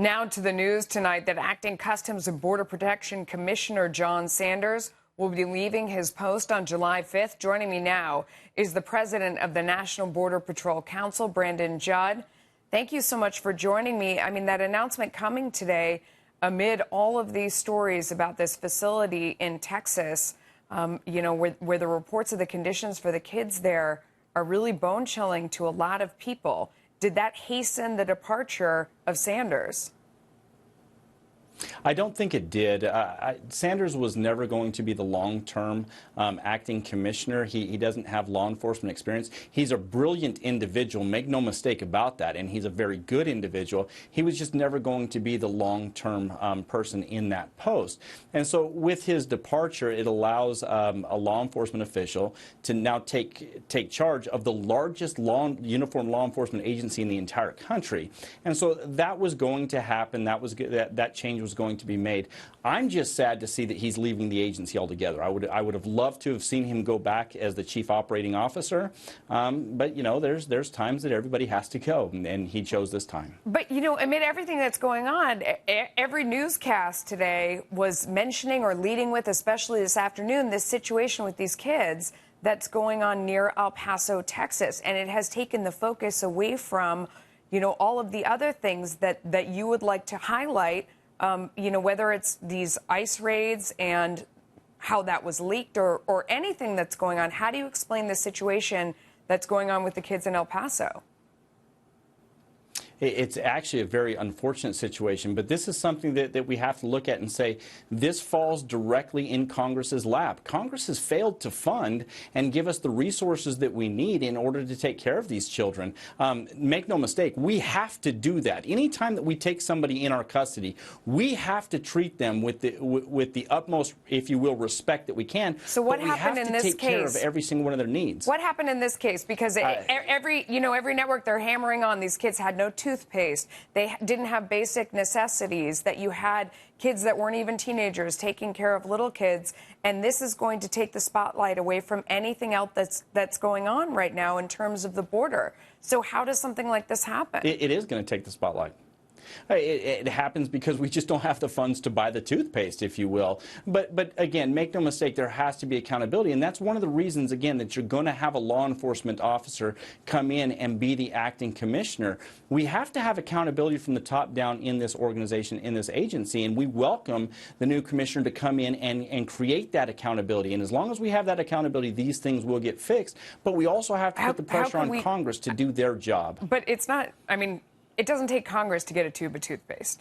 Now to the news tonight that Acting Customs and Border Protection Commissioner John Sanders will be leaving his post on July 5th. Joining me now is the president of the National Border Patrol Council, Brandon Judd. Thank you so much for joining me. I mean, that announcement coming today amid all of these stories about this facility in Texas, where the reports of the conditions for the kids there are really bone-chilling to a lot of people. Did that hasten the departure of Sanders? I don't think it did. Sanders was never going to be the long-term acting commissioner. He doesn't have law enforcement experience. He's a brilliant individual, make no mistake about that, and he's a very good individual. He was just never going to be the long-term person in that post. And so with his departure, it allows a law enforcement official to now take charge of the largest uniform law enforcement agency in the entire country. And so that was going to happen. That change was going to be made. I'm just sad to see that he's leaving the agency altogether. I would have loved to have seen him go back as the chief operating officer, but there's times that everybody has to go, and he chose this time. But amid everything that's going on, every newscast today was mentioning or leading with, especially this afternoon, this situation with these kids that's going on near El Paso, Texas, and it has taken the focus away from all of the other things that you would like to highlight. Whether it's these ICE raids and how that was leaked or anything that's going on. How do you explain the situation that's going on with the kids in El Paso? It's actually a very unfortunate situation, but this is something that we have to look at and say, this falls directly in Congress's lap. Congress has failed to fund and give us the resources that we need in order to take care of these children. Make no mistake, we have to do that. Anytime that we take somebody in our custody, we have to treat them with the utmost, if you will, respect that we can. So what happened in this case? We have to take care of every single one of their needs. What happened in this case? Because every network they're hammering on, these kids had no toothpaste. They didn't have basic necessities, that you had kids that weren't even teenagers taking care of little kids. And this is going to take the spotlight away from anything else that's going on right now in terms of the border. So how does something like this happen? It is going to take the spotlight. It happens because we just don't have the funds to buy the toothpaste, if you will. But again, make no mistake, there has to be accountability. And that's one of the reasons, again, that you're going to have a law enforcement officer come in and be the acting commissioner. We have to have accountability from the top down in this organization, in this agency. And we welcome the new commissioner to come in and create that accountability. And as long as we have that accountability, these things will get fixed. But we also have to put the pressure on Congress to do their job. But it's not, it doesn't take Congress to get a tube of toothpaste.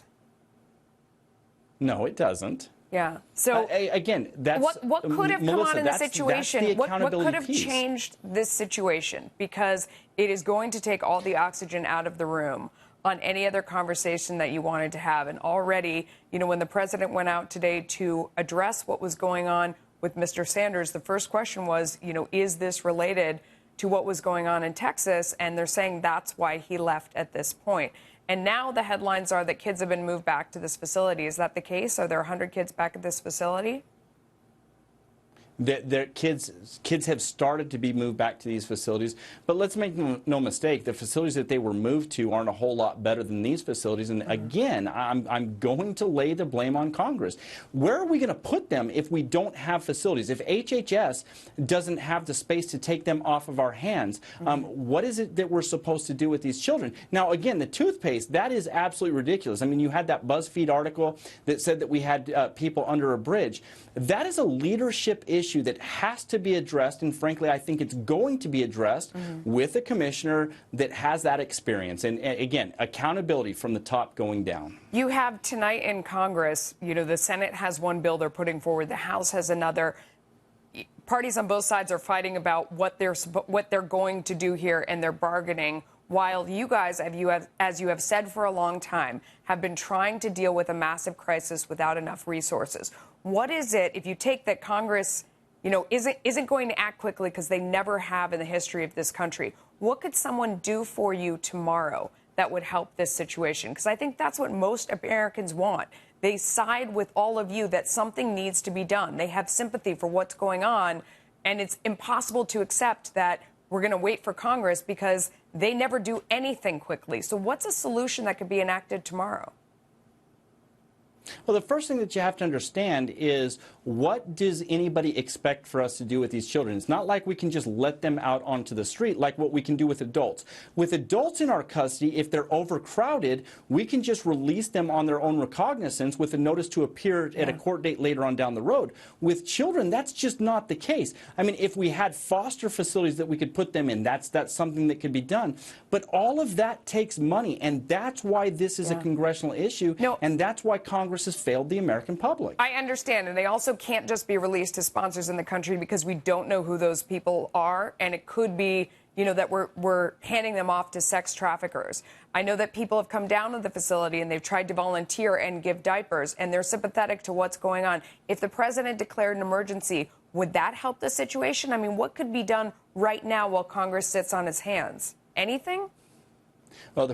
No, it doesn't. Yeah. So again, that's what could have come on in the situation? What could have piece. Changed this situation? Because it is going to take all the oxygen out of the room on any other conversation that you wanted to have. And already, when the president went out today to address what was going on with Mr. Sanders, the first question was, is this related to what was going on in Texas? And they're saying that's why he left at this point. And now the headlines are that kids have been moved back to this facility. Is that the case? Are there 100 kids back at this facility? Their kids have started to be moved back to these facilities. But let's make no mistake, the facilities that they were moved to aren't a whole lot better than these facilities. And again, I'm going to lay the blame on Congress. Where are we going to put them if we don't have facilities? If HHS doesn't have the space to take them off of our hands, what is it that we're supposed to do with these children? Now, again, the toothpaste, that is absolutely ridiculous. You had that BuzzFeed article that said that we had people under a bridge. That is a leadership issue that has to be addressed, and frankly, I think it's going to be addressed with a commissioner that has that experience. And again, accountability from the top going down. You have tonight in Congress, the Senate has one bill they're putting forward, the House has another. Parties on both sides are fighting about what they're going to do here, and they're bargaining. While you guys, as you have said for a long time, have been trying to deal with a massive crisis without enough resources. What is it, if you take that Congress, isn't going to act quickly because they never have in the history of this country, what could someone do for you tomorrow that would help this situation? Because I think that's what most Americans want. They side with all of you that something needs to be done. They have sympathy for what's going on, and it's impossible to accept that we're going to wait for Congress because they never do anything quickly. So what's a solution that could be enacted tomorrow? Well, the first thing that you have to understand is, what does anybody expect for us to do with these children? It's not like we can just let them out onto the street like what we can do with adults. With adults in our custody, if they're overcrowded, we can just release them on their own recognizance with a notice to appear at a court date later on down the road. With children, that's just not the case. I mean, if we had foster facilities that we could put them in, that's something that could be done. But all of that takes money, and that's why this is a congressional issue, and that's why Congress has failed the American public. I understand, and they also can't just be released to sponsors in the country because we don't know who those people are, and it could be, you know, that we're handing them off to sex traffickers. I know that people have come down to the facility and they've tried to volunteer and give diapers, and they're sympathetic to what's going on. If the president declared an emergency, would that help the situation? I mean, what could be done right now while Congress sits on its hands? Anything? Well,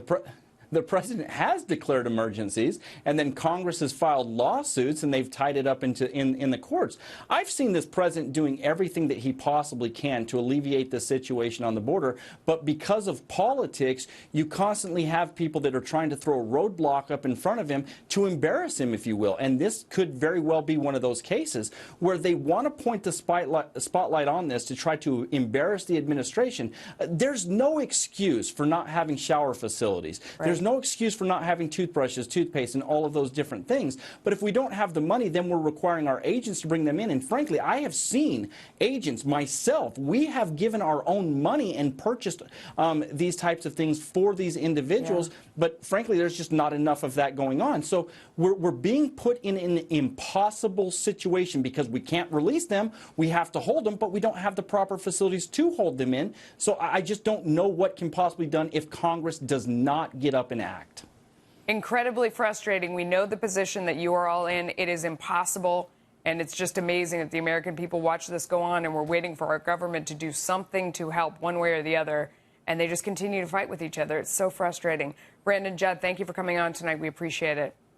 the president has declared emergencies, and then Congress has filed lawsuits, and they've tied it up in the courts. I've seen this president doing everything that he possibly can to alleviate the situation on the border, but because of politics, you constantly have people that are trying to throw a roadblock up in front of him to embarrass him, if you will. And this could very well be one of those cases where they want to point the spotlight on this to try to embarrass the administration. There's no excuse for not having shower facilities. There's no excuse for not having toothbrushes, toothpaste, and all of those different things. But if we don't have the money, then we're requiring our agents to bring them in. And frankly, I have seen agents myself. We have given our own money and purchased these types of things for these individuals. But frankly, there's just not enough of that going on. So we're being put in an impossible situation because we can't release them. We have to hold them, but we don't have the proper facilities to hold them in. So I just don't know what can possibly be done if Congress does not get up and act. Incredibly frustrating. We know the position that you are all in. It is impossible, and it's just amazing that the American people watch this go on, and we're waiting for our government to do something to help one way or the other, and they just continue to fight with each other. It's so frustrating. Brandon, Judd, thank you for coming on tonight. We appreciate it.